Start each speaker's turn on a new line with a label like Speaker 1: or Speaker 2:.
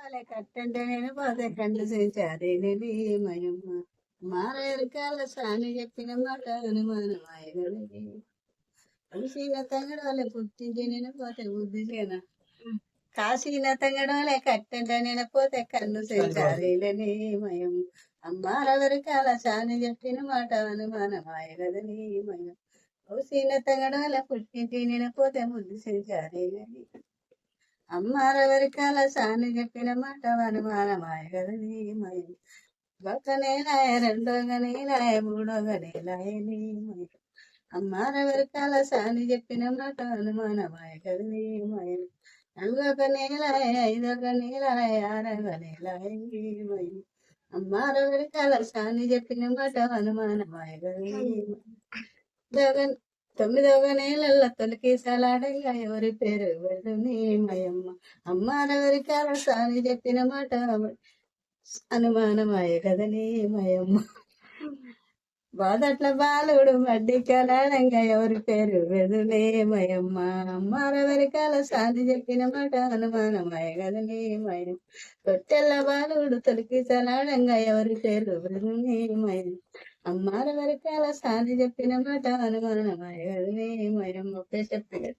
Speaker 1: తంగడాలే కట్టంటే నేను పోతే కండు చేశారే మయమ్మ మారేరికాల సాని చెప్పిన మాట అనుమానమాయగలది కాశీల తంగడాలే పుట్టించి నేను పోతే బుద్ధి చేన కాశీల తంగడాలే కట్టంటే నేను పోతే కన్ను చేశారే మయం అమ్మారెవరికాల సాని చెప్పిన మాట అనుమానమాయగదని మయం కౌశీల తంగడాలే పుట్టించి నేను పోతే బుద్ధి చేశారే అమ్మారెవరికాల సాని చెప్పిన మాట అనుమానమాయ కదా నీమయం ఒక నేలాయ రెండోగా నీలాయ మూడోగా నీలాయ నీమయం అమ్మారెవరికాల సాని చెప్పిన మాట అనుమానమాయ కదా నీమయం నాలుగొక నీలాయ ఐదొక నీలాయ ఆరొక నీలాయ నీమయం అమ్మారెవరికాల సాని చెప్పిన మాట అనుమానమాయ కదా నీమయం తొమ్మిదవ నెలల్లో తొలికి సలాడగా ఎవరి పేరు మయమ్మ అమ్మారెవరి కాలసాని చెప్పిన మాట అనుమానమాయ కదని మయమ్మ బాదట్ల బాలుడు మడ్డి కలాడంగా ఎవరి పేరు మయమ్మ అమ్మారెవరి కాలసాని చెప్పిన మాట అనుమానమాయ కదని మయం తొట్టెల్ల బాలుడు తొలికి సలాడంగా ఎవరి పేరు మయం అమ్మారెవరికాల సాని చెప్పిన మాట అనుమానమాయ కదని మయం ఒప్పే చెప్పాడు.